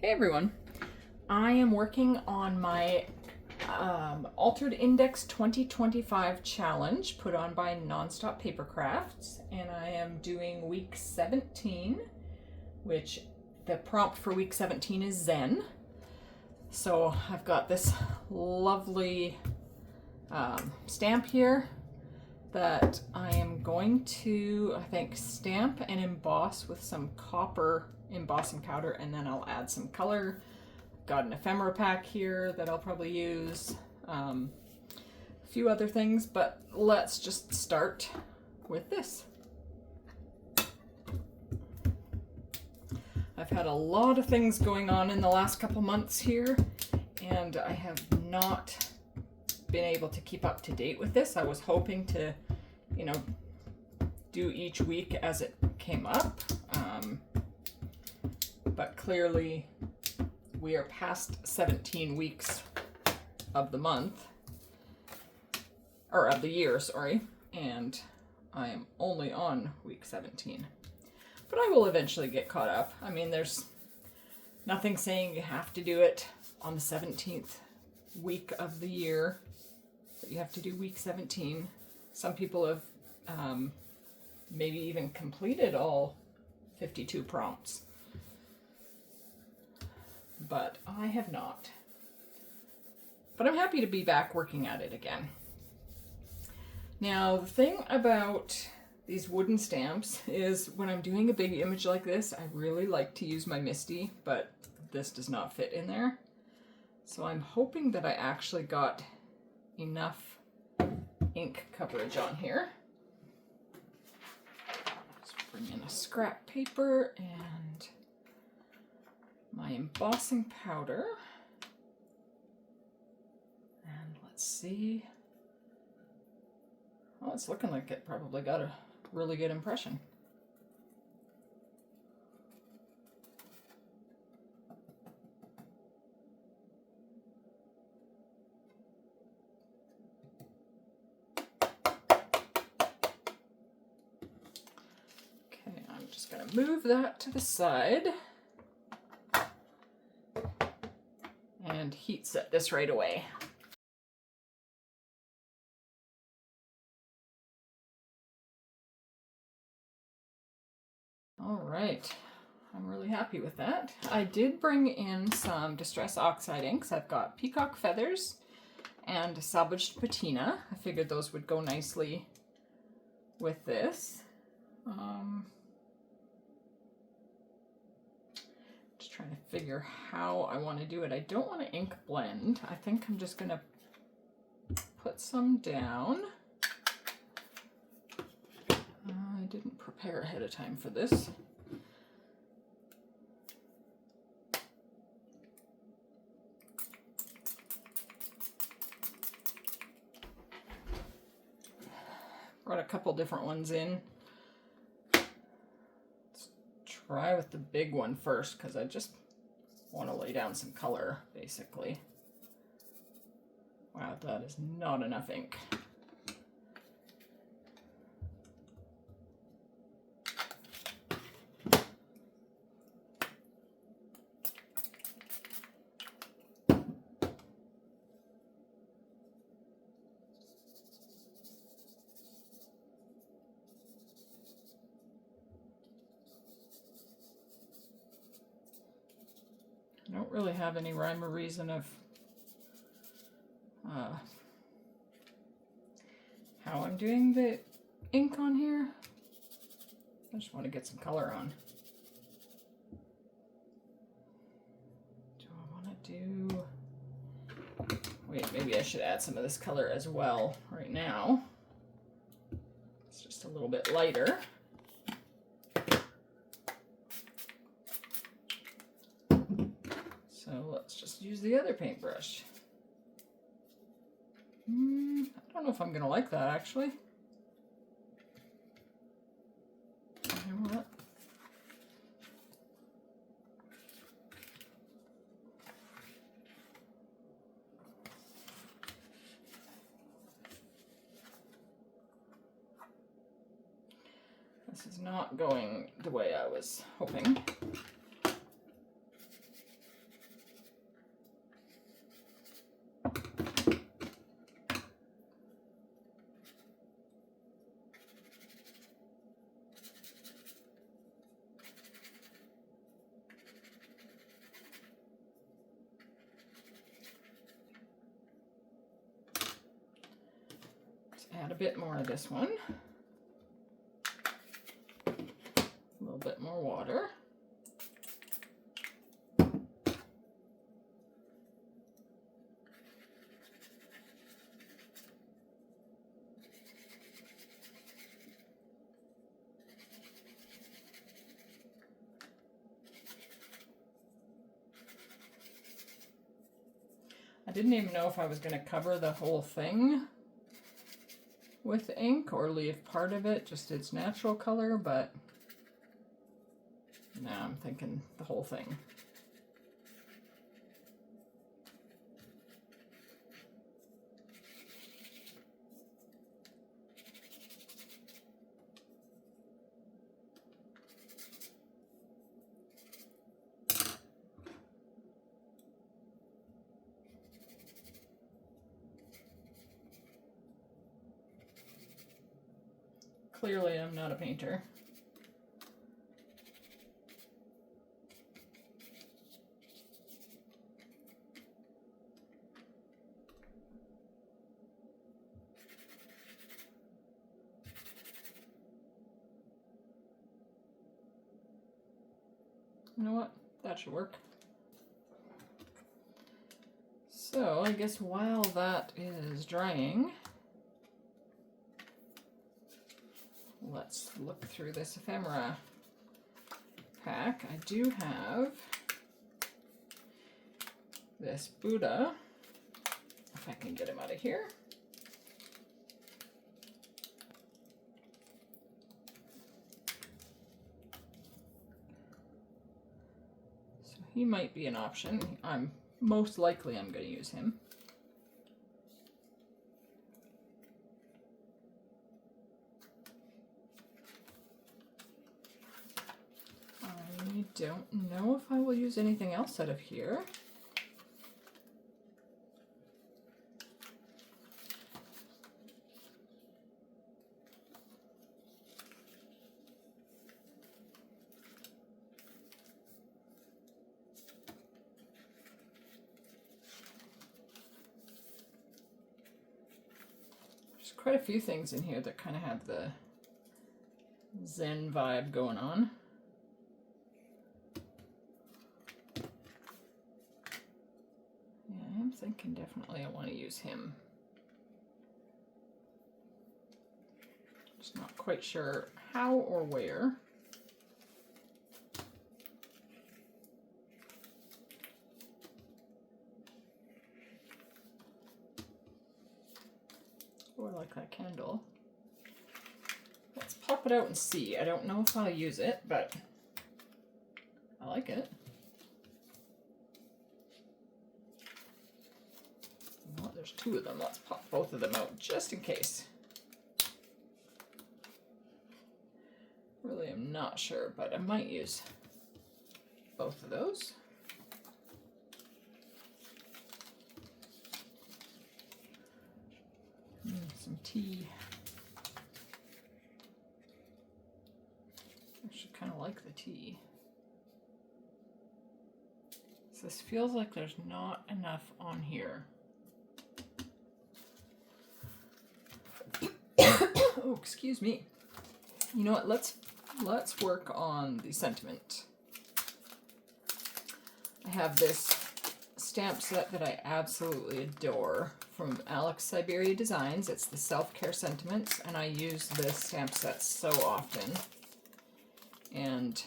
Hey everyone, I am working on my Altered Index 2025 challenge put on by Nonstop Paper Crafts, and I am doing week 17, which the prompt for week 17 is Zen. So I've got this lovely stamp here that I am going to, I think, stamp and emboss with some copper embossing powder, and then I'll add some color. Got an ephemera pack here that I'll probably use, a few other things, but let's just start with this. I've had a lot of things going on in the last couple months here, and I have not been able to keep up to date with this. I was hoping to, do each week as it came up, but clearly we are past 17 weeks of the month, or of the year, sorry, and I am only on week 17. But I will eventually get caught up. I mean, there's nothing saying you have to do it on the 17th week of the year, but you have to do week 17. Some people have maybe even completed all 52 prompts, but I have not. But I'm happy to be back working at it again. Now, the thing about these wooden stamps is when I'm doing a big image like this, I really like to use my MISTI, but this does not fit in there. So I'm hoping that I actually got enough ink coverage on here. Just bring in a scrap paper and my embossing powder. And let's see. Oh, it's looking like it probably got a really good impression. Okay, I'm just going to move that to the side and heat set this right away. All right, I'm really happy with that. I did bring in some Distress Oxide inks. I've got Peacock Feathers and Salvaged Patina. I figured those would go nicely with this. Just trying to figure how I want to do it. I don't want to ink blend. I think I'm just going to put some down. I didn't prepare ahead of time for this. Brought a couple different ones in. Let's try with the big one first because I just want to lay down some color, basically. Wow, that is not enough ink. I don't really have any rhyme or reason of how I'm doing the ink on here. I just want to get some color on. Do I want to do... Wait, maybe I should add some of this color as well right now. It's just a little bit lighter. So let's just use the other paintbrush. I don't know if I'm going to like that, actually. You know what? This is not going the way I was hoping. Add a bit more of this one. A little bit more water. I didn't even know if I was going to cover the whole thing with ink or leave part of it just its natural color, but now I'm thinking the whole thing. Clearly, I'm not a painter. You know what? That should work. So, I guess while that is drying, let's look through this ephemera pack. I do have this Buddha, if I can get him out of here. So he might be an option. Most likely I'm going to use him. I don't know if I will use anything else out of here. There's quite a few things in here that kind of have the Zen vibe going on. I'm thinking definitely I want to use him. Just not quite sure how or where. Oh, I like that candle. Let's pop it out and see. I don't know if I'll use it, but I like it. Well, there's two of them. Let's pop both of them out just in case. Really, I'm not sure, but I might use both of those. Some tea. I should kind of like the tea. So this feels like there's not enough on here. Oh, excuse me. You know what? Let's work on the sentiment. I have this stamp set that I absolutely adore from Alex Siberia Designs. It's the Self-Care Sentiments, and I use this stamp set so often. And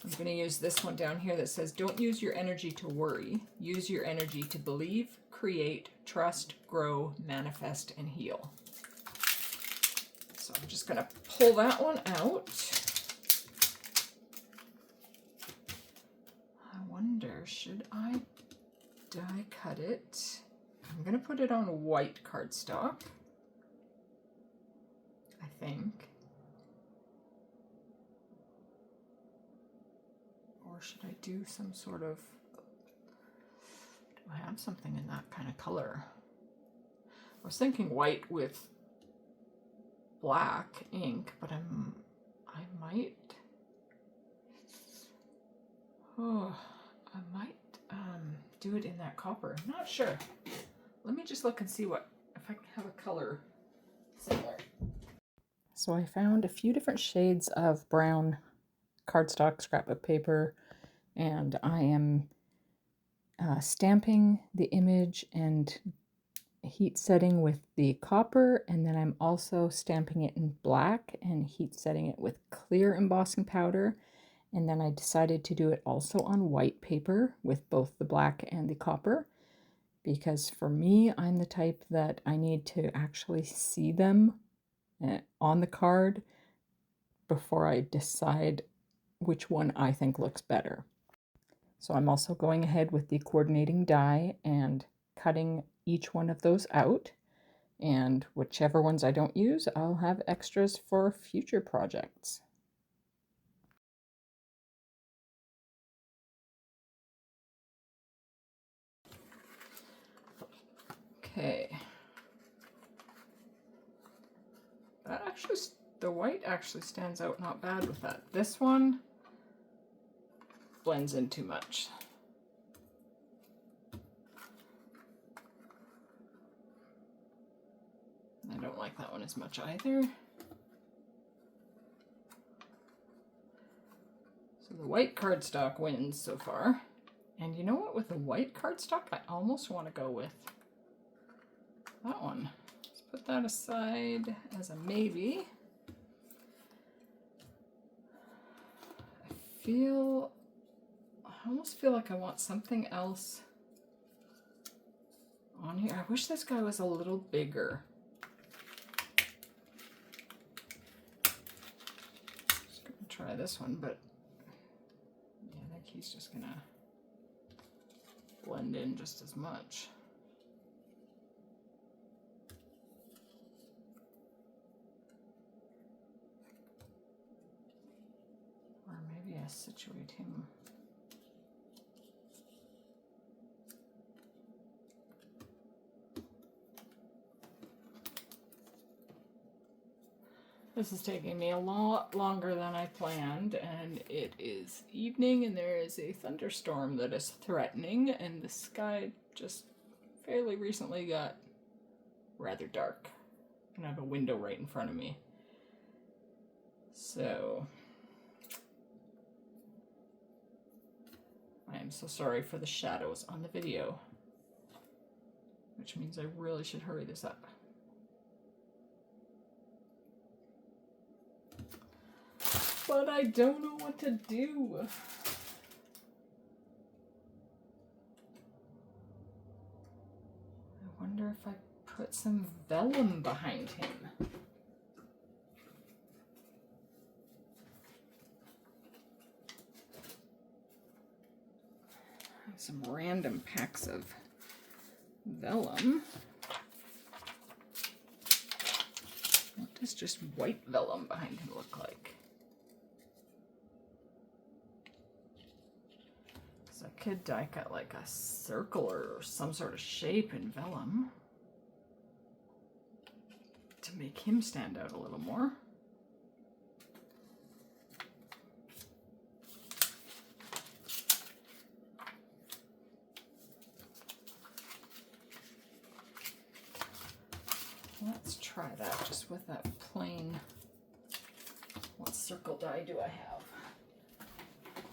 I'm going to use this one down here that says, don't use your energy to worry. Use your energy to believe, create, trust, grow, manifest, and heal. So I'm just going to pull that one out. I wonder, should I die cut it? I'm going to put it on white cardstock, I think. Or should I do some sort of, do I have something in that kind of color? I was thinking white with black ink, but I might do it in that copper. I'm not sure. Let me just look and see what, if I can have a color similar. So I found a few different shades of brown cardstock scrapbook paper, and I am stamping the image and heat setting with the copper, and then I'm also stamping it in black and heat setting it with clear embossing powder. And then I decided to do it also on white paper with both the black and the copper, because for me, I'm the type that I need to actually see them on the card before I decide which one I think looks better. So I'm also going ahead with the coordinating die and cutting each one of those out, and whichever ones I don't use, I'll have extras for future projects. Okay. That actually, the white actually stands out not bad with that. This one blends in too much. I don't like that one as much either. So the white cardstock wins so far. And you know what? With the white cardstock, I almost want to go with that one. Let's put that aside as a maybe. I almost feel like I want something else on here. I wish this guy was a little bigger. Just gonna try this one, but yeah, I think he's just gonna blend in just as much. Or maybe I situate him. This is taking me a lot longer than I planned, and it is evening and there is a thunderstorm that is threatening, and the sky just fairly recently got rather dark. And I have a window right in front of me. So I am so sorry for the shadows on the video, which means I really should hurry this up. But I don't know what to do. I wonder if I put some vellum behind him. Some random packs of vellum. What does just white vellum behind him look like? So I could die cut like a circle or some sort of shape in vellum to make him stand out a little more. Let's try that just with that plain. What circle die do I have?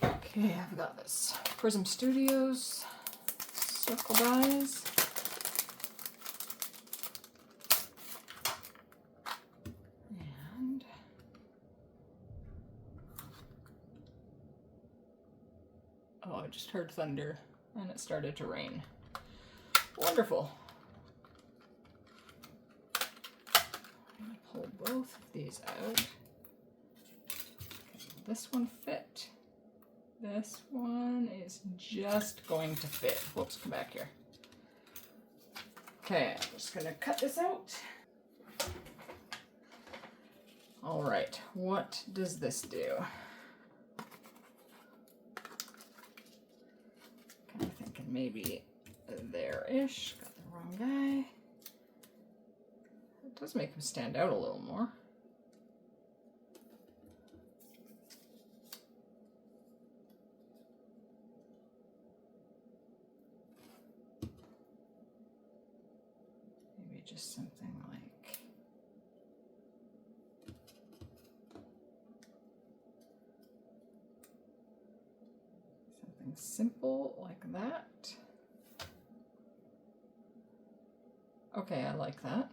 Okay, I've got this Prism Studios circle dies. And oh, I just heard thunder and it started to rain. Wonderful. I'm gonna pull both of these out. Okay, this one fit. This one is just going to fit. Whoops, come back here. Okay, I'm just gonna cut this out. All right, what does this do? Kind of thinking maybe there-ish. Got the wrong guy. It does make him stand out a little more. Maybe just something like Something simple like that. Okay, I like that.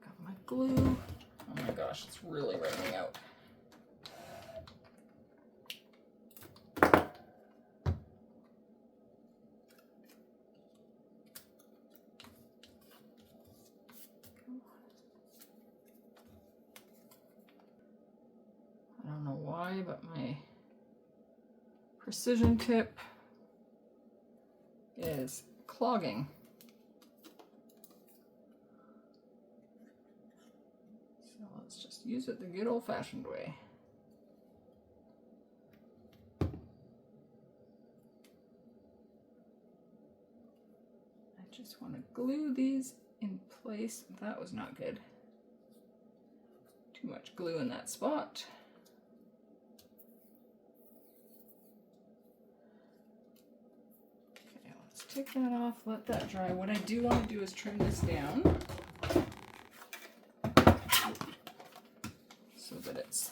Got my glue. Oh my gosh, it's really raining out. I don't know why, but my precision tip is clogging. So let's just use it the good old-fashioned way. I just want to glue these in place. That was not good. Too much glue in that spot. Okay, let's take that off, let that dry. What I do want to do is trim this down so that it's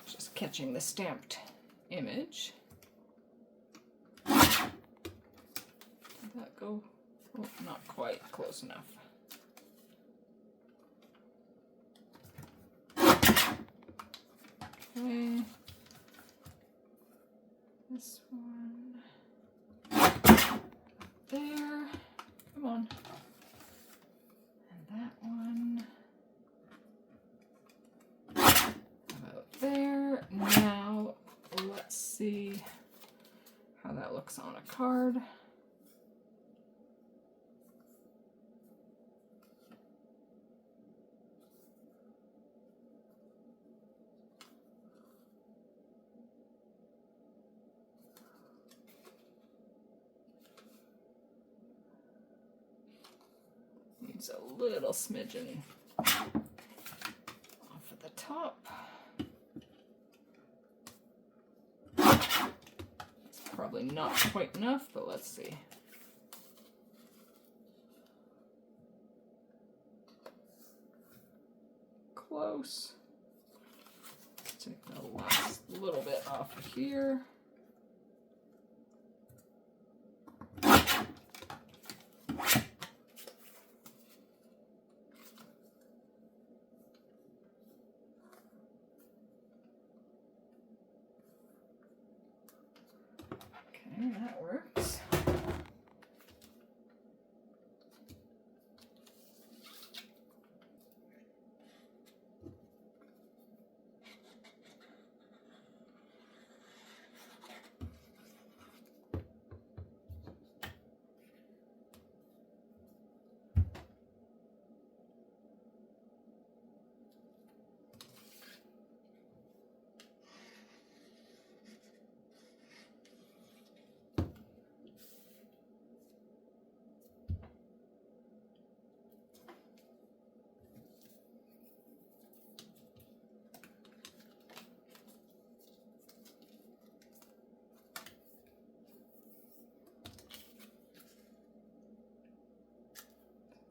just catching the stamped image. Did that go? Oh, not quite close enough. Okay. This one. There. Come on. And that one. About there. Now, let's see how that looks on a card. Needs a little smidgen off at the top. It's probably not quite enough, but let's see. Close. Let's take the last little bit off of here. Okay, that works.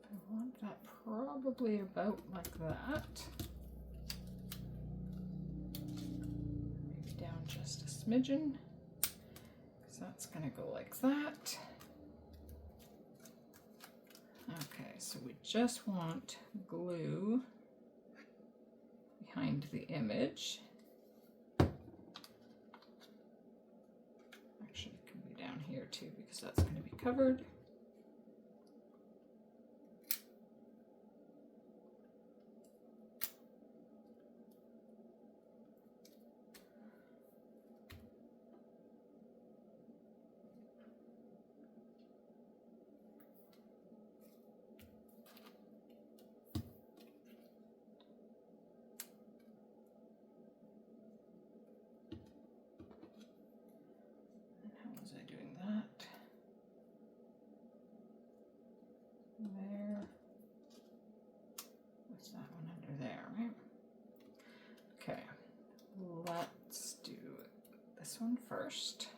I want that probably about like that. Maybe down just a smidgen, because that's going to go like that. Okay, so we just want glue behind the image. Actually, it can be down here too, because that's going to be covered. There. What's that one under there, right? Okay, let's do this one first.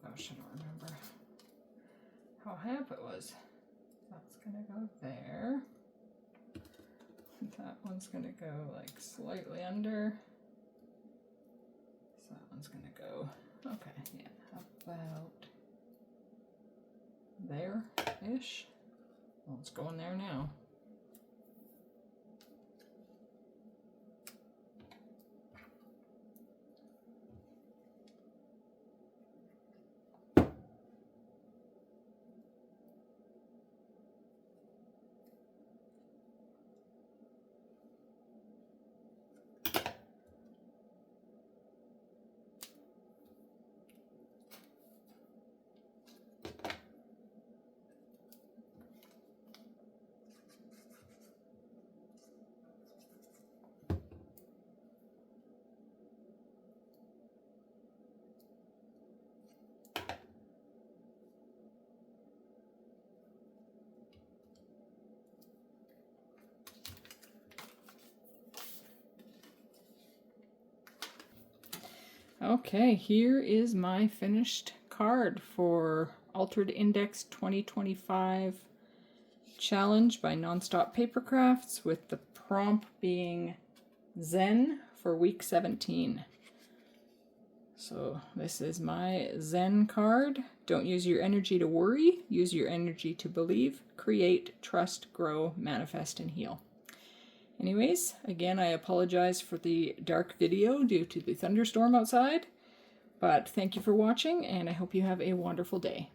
gosh, I don't remember how high up it was. That's gonna go there. That one's gonna go like slightly under. So that one's gonna go, okay, yeah, about there-ish. Well, it's going there now. Okay, here is my finished card for Altered Index 2025 Challenge by Nonstop Paper Crafts, with the prompt being Zen for week 17. So this is my Zen card. Don't use your energy to worry, use your energy to believe, create, trust, grow, manifest, and heal. Anyways, again, I apologize for the dark video due to the thunderstorm outside, but thank you for watching, and I hope you have a wonderful day.